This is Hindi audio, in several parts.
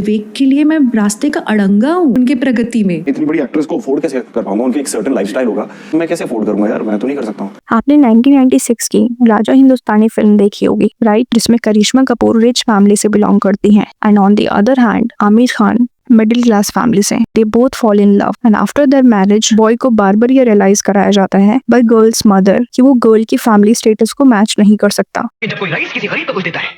विवेक के लिए मैं रास्ते का अड़ंगा हूँ उनके प्रगति में। इतनी बड़ी एक्ट्रेस को अफोर्ड कैसे कर पाऊंगा? उनकी एक सर्टेन लाइफस्टाइल होगा, मैं कैसे अफोर्ड करूंगा यार? मैं तो नहीं कर सकता हूँ। आपने 1996 की राजा हिंदुस्तानी फिल्म देखी होगी, राइट, जिसमें करिश्मा कपूर रिच फैमिली से बिलोंग करती हैं and on the other hand Aamir Khan middle class family से। They both fall in love and after their marriage boy को बार बार ये रियलाइज कराया जाता है बाय गर्ल्स मदर कि वो गर्ल की फैमिली स्टेटस को मैच नहीं कर सकता। जब कोई रईस किसी गरीब को कुछ देता है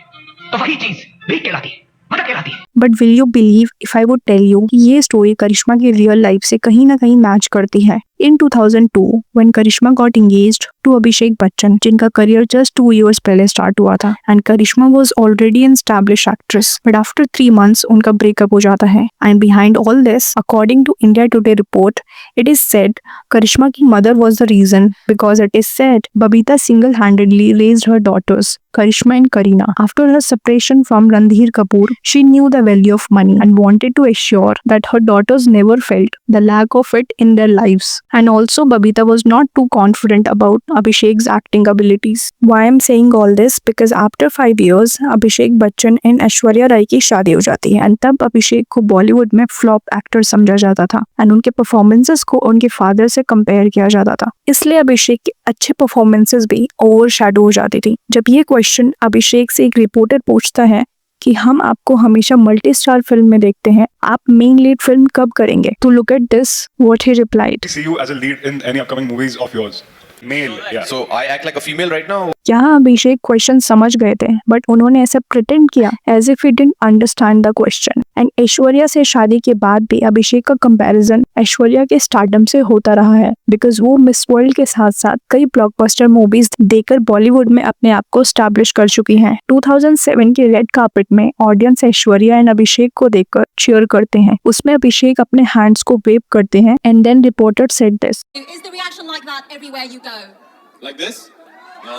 तो वही चीज भीख कहलाती है, मदद कहलाती है। But will you believe if I would tell you कि ये स्टोरी करिश्मा की रियल लाइफ से कहीं ना कहीं मैच करती है। In 2002, when Karishma got engaged to Abhishek Bachchan, जिनका करियर just 2 years पहले स्टार्ट हुआ था, and Karisma was already an established actress, but after 3 months उनका ब्रेकअप हो जाता है। And behind all this, according to India Today report, it is said करिश्मा की mother was the reason, because it is said Babita single-handedly raised her daughters, Karishma and Kareena. After her separation from Randhir Kapoor, she knew the value of money and wanted to assure that her daughters never felt the lack of it in their lives. And also Babita was not too confident about Abhishek's acting abilities. Why I'm saying all this? Because after 5 years, Abhishek Bachchan and Aishwarya Rai की शादी हो जाती है, and तब अभिषेक को बॉलीवुड में फ्लॉप एक्टर समझा जाता था and उनके परफॉर्मेंसेस को उनके फादर से कंपेयर किया जाता था, इसलिए अभिषेक के अच्छे परफॉर्मेंसेस भी ओवरशैडो हो जाती थी। जब ये क्वेश्चन अभिषेक से एक रिपोर्टर पूछता है कि हम आपको हमेशा मल्टी स्टार फिल्म में देखते हैं, आप मेन लीड फिल्म कब करेंगे? To look at this, what he replied. See you as a lead in any upcoming movies of yours. Male, yeah. So I act like a female right now. यहाँ अभिषेक क्वेश्चन समझ गए थे, बट उन्होंने ऐसा प्रिटेंड किया as if he didn't understand the question. And Aishwarya से शादी के बाद भी अभिषेक का कंपैरिजन ऐश्वर्या के स्टारडम से होता रहा है, बिकॉज वो मिस वर्ल्ड के साथ साथ कई ब्लॉकबस्टर मूवीज देकर बॉलीवुड में अपने आप को स्टैब्लिश कर चुकी हैं। 2007 के रेड कार्पेट में ऑडियंस ऐश्वर्या एंड अभिषेक को देखकर चीयर करते हैं। उसमें अभिषेक अपने हैंड्स को वेव करते हैं and then reporter said this. Is the reaction like that everywhere you go? Like this? No.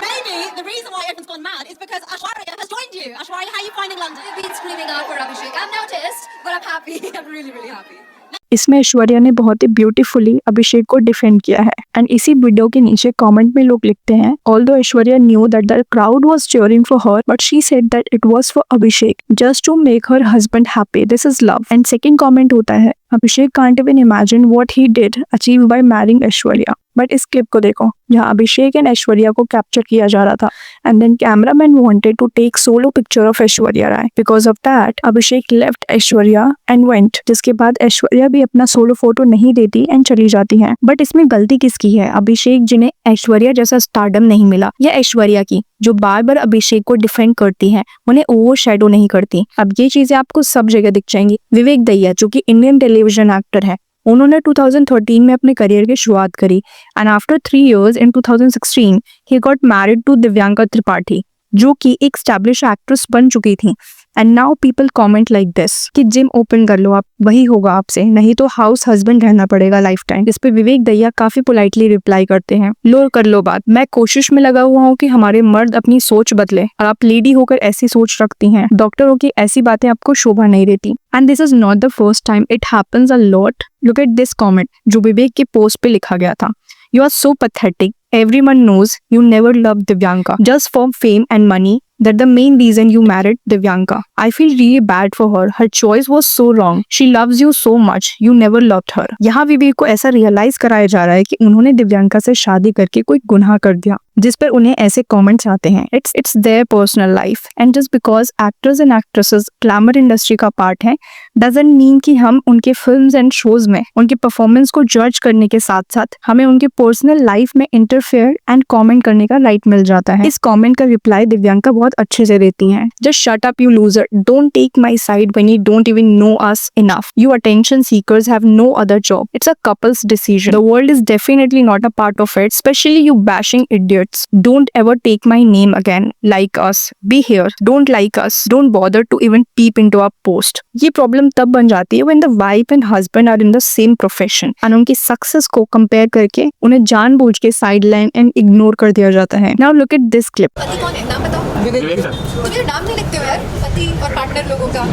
Maybe the reason why everyone's gone mad is because Aishwarya has joined you. Aishwarya, how are you finding London? I've been screaming out for Abhishek. I've noticed, but I'm happy. I'm really happy. इसमें ऐश्वर्या ने बहुत ही ब्यूटीफुली अभिषेक को डिफेंड किया है एंड इसी वीडियो के नीचे कमेंट में लोग लिखते हैं, although Aishwarya knew that the crowd was cheering for her, but she said that it was for Abhishek just to make her husband happy, this is love. And second comment होता है, Abhishek can't even imagine what he did achieve by marrying Aishwarya. But इस क्लिप को देखो जहाँ अभिषेक एंड ऐश्वर्या को कैप्चर किया जा रहा था and then cameraman wanted to take solo picture of Aishwarya Rai. Because of that Abhishek left Aishwarya and went, जिसके बाद ऐश्वर्या भी अपना सोलो फोटो नहीं देती एंड चली जाती हैं। बट इसमें गलती किसकी है? अभिषेक जिन्हें ऐश्वर्या जैसा स्टारडम नहीं मिला, या ऐश्वर्या की जो बार बार अभिषेक को डिफेंड करती हैं, उन्हें ओवरशैडो नहीं करती? अब ये चीजें आपको सब जगह दिख जाएंगी। विवेक दहिया जो कि इंडियन टेलीविजन एक्टर है, उन्होंने 2013 में अपने करियर की शुरुआत करी and after 3 years in 2016 he got married to Divyanka Tripathi, जो कि एक स्टैब्लिश एक्ट्रेस बन चुकी थी। And now people comment like this कि जिम ओपन कर लो आप, वही होगा आपसे, नहीं तो हाउस हस्बैंड रहना पड़ेगा लाइफ टाइम। इस पे विवेक दहिया काफी पोलाइटली रिप्लाई करते हैं, लो कर लो बात, मैं कोशिश में लगा हुआ हूँ कि हमारे मर्द अपनी सोच बदले और आप लेडी होकर ऐसी सोच रखती हैं, डॉक्टरों की ऐसी बातें आपको शोभा नहीं देती। And this is not the first time, it happens a lot. Look at this comment जो विवेक के पोस्ट पे लिखा गया था, you are so pathetic, everyone knows you never loved Divyanka just for fame and money, that the main reason you married Divyanka. I feel really bad for her. Her choice was so wrong. She loves you so much. You never loved her. यहाँ विवेक को ऐसा रियलाइज कराया जा रहा है कि उन्होंने दिव्यांका से शादी करके कोई गुनाह कर दिया, जिस पर उन्हें ऐसे कमेंट्स आते हैं। It's their personal life and just because actors and actresses glamour industry का पार्ट है doesn't mean कि हम उनके फिल्म्स एंड शोज में उनके परफॉर्मेंस को जज करने के साथ साथ हमें उनके पर्सनल लाइफ में इंटरफेयर एंड कमेंट करने का राइट मिल जाता है। इस कमेंट का रिप्लाई दिव्यांका बहुत अच्छे से देती हैं। Just shut up you loser. Don't take my side when you don't even know us enough. You attention seekers have no other job. It's a couple's decision. The world is definitely not a part of it, especially you bashing idiots. Don't ever take my name again. Like us. Be here. Don't like us. Don't bother to even peep into our post. ये प्रॉब्लम तब बन जाती है when the wife and husband are in the same profession and उनकी सक्सेस को कंपेयर करके उन्हें जानबूझ के साइडलाइन एंड इग्नोर कर दिया जाता है। Now look at this clip. पति कौन है? नाम बताओ। विवेक सर। मुझे नाम नहीं लिखते हो यार, पति और पार्टनर लोगों का।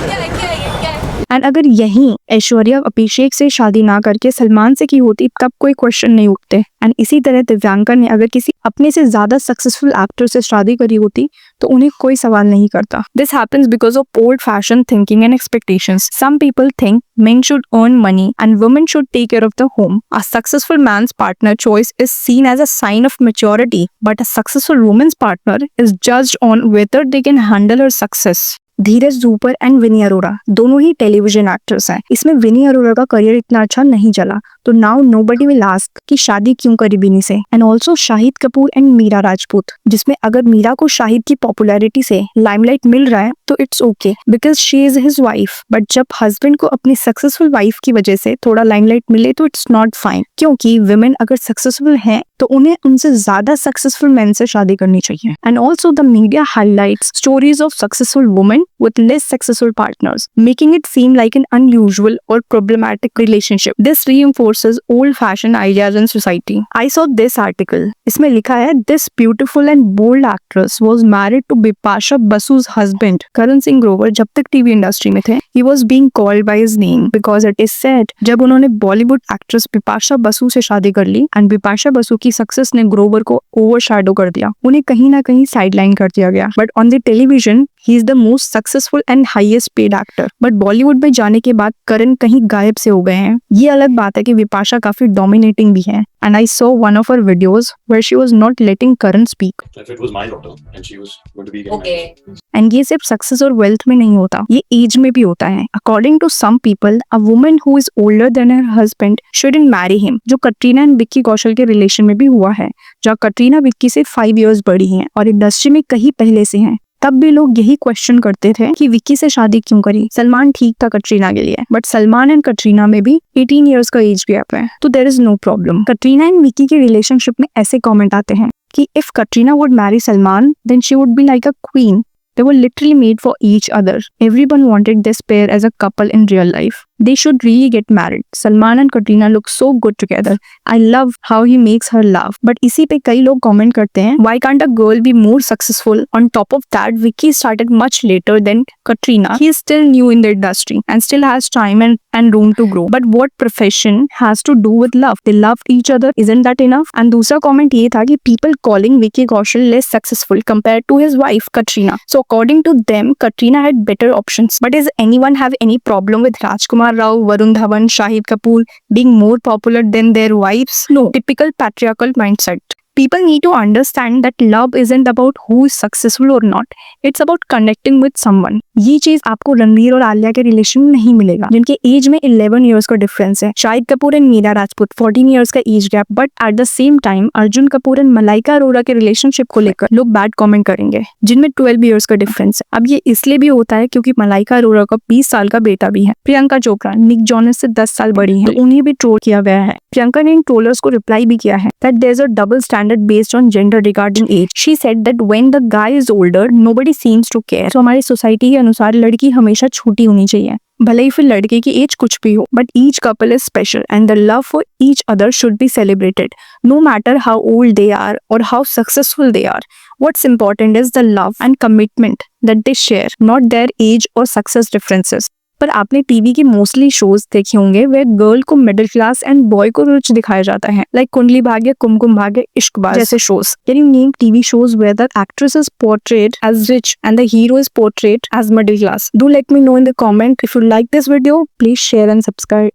क्या है? एंड अगर यही ऐश्वर्या अभिषेक से शादी ना करके सलमान से की होती तब कोई क्वेश्चन नहीं उठते। एंड इसी तरह दिव्यांका ने अगर किसी अपने से ज्यादा सक्सेसफुल एक्टर से शादी करी होती तो उन्हें कोई सवाल नहीं करता। This happens because of old fashion thinking and expectations. Some people think men should earn money and women should take care of the home. A successful man's partner choice is seen as a sign of maturity, but a successful woman's partner is judged on whether they can handle her success. Dheeraj Dhoopar and Vinny Arora दोनों ही टेलीविजन एक्टर्स हैं। इसमें विनी अरोरा का करियर इतना अच्छा नहीं चला तो नाउ नोबडी विल आस्क कि शादी क्यों करी विनी से। And also Shahid Kapoor and Mira Rajput, जिसमें अगर मीरा को शाहिद की पॉपुलैरिटी से लाइमलाइट मिल रहा है तो it's okay because she is his wife, but जब हस्बैंड को अपनी सक्सेसफुल वाइफ की वजह से थोड़ा लाइमलाइट मिले तो इट्स नॉट फाइन, क्योंकि विमेन अगर सक्सेसफुल हैं तो उन्हें उनसे ज्यादा सक्सेसफुल मेन से शादी करनी चाहिए। And also the media highlights stories of successful women with less successful partners, making it seem like an unusual or problematic relationship. This reinforces old-fashioned ideas in society. I saw this article. इसमें लिखा है this beautiful and bold actress was married to Bipasha Basu's husband, Karan Singh Grover. जब तक टीवी इंडस्ट्री में थे, he was being called by his name because it is said जब उन्होंने बॉलीवुड एक्ट्रेस बिपाशा बसु से शादी कर ली एंड बिपाशा बसु की सक्सेस ने ग्रोवर को ओवरशैडो कर दिया, उन्हें कहीं ना कहीं साइडलाइन कर दिया गया। But on the television he is the most successful and highest paid actor. But Bollywood में जाने के बाद करण कहीं गायब से हो गए हैं। ये अलग बात है कि विपाशा काफी डोमिनेटिंग भी है। And I saw one of her videos where she was not letting Karan speak. If it was my daughter and she was going to be getting married. And ये सिर्फ सक्सेस और वेल्थ में नहीं होता, ये एज में भी होता है। According to some people a woman who is older than her husband shouldn't marry him, जो कटरीना एंड विक्की कौशल के रिलेशन में भी हुआ है, जहाँ कटरीना विक्की से 5 years बड़ी हैं और इंडस्ट्री में कहीं पहले से हैं। तब भी लोग यही क्वेश्चन करते थे कि विक्की से शादी क्यों करी, सलमान ठीक था कटरीना के लिए, बट सलमान एंड कटरीना में भी 18 years का एज गैप है, तो there is no problem. Katrina and Vicky के रिलेशनशिप में ऐसे कमेंट आते हैं कि if Katrina would marry Salman then she would be like a queen. They were literally made for each other. Everyone wanted this pair as a couple in real life. They should really get married. Salman and Katrina look so good together. I love how he makes her laugh. But इसी पे कई लोग comment करते हैं, why can't a girl be more successful? On top of that, Vicky started much later than Katrina. He is still new in the industry and still has time and room to grow. But what profession has to do with love? They loved each other. Isn't that enough? And दूसरा comment ये था कि people calling Vicky Kaushal less successful compared to his wife Katrina. So according to them, Katrina had better options. But does anyone have any problem with Rajkumar Rao, Varun Dhawan, Shahid Kapoor being more popular than their wives? No. Typical patriarchal mindset. People need to understand that love isn't about who is successful or not. It's about connecting with someone. ये चीज आपको रणवीर और आलिया के रिलेशन में नहीं मिलेगा, जिनके एज में 11 years का डिफरेंस है। शाहिद कपूर एंड मीरा राजपूत 14 years का age gap, but at the same time Arjun Kapoor and Malaika Arora के रिलेशनशिप को लेकर लोग बैड कमेंट करेंगे, जिनमें 12 years का डिफरेंस है। अब ये इसलिए भी होता है क्योंकि मलाइका अरोरा का 20 साल का बेटा भी है। प्रियंका चोपड़ा निक जॉनस से 10 साल बड़ी है, तो उन्हें भी ट्रोल किया गया है। प्रियंका ने इन ट्रोलर्स को रिप्लाई भी किया है that there's a double standard based on gender regarding age. She said that when the guy is older, nobody seems to care. So हमारी सोसाइटी के अनुसार लड़की हमेशा छोटी होनी चाहिए, भले ही फिर लड़के की एज कुछ भी हो, but each couple is special and the love for each other should be celebrated, no matter how old they are or how successful they are. What's important is the love and commitment that they share, not their age or success differences. पर आपने टीवी के मोस्टली शोज देखे होंगे वे गर्ल को मिडिल क्लास एंड बॉय को रिच दिखाया जाता है, लाइक कुंडली भाग्य, कुमकुम भाग्य, इश्कबाज जैसे shows. Can you name TV shows where the actress is portrayed as rich and the hero is portrayed as middle class? Do let me know in the comment. If you like this video, please share and subscribe.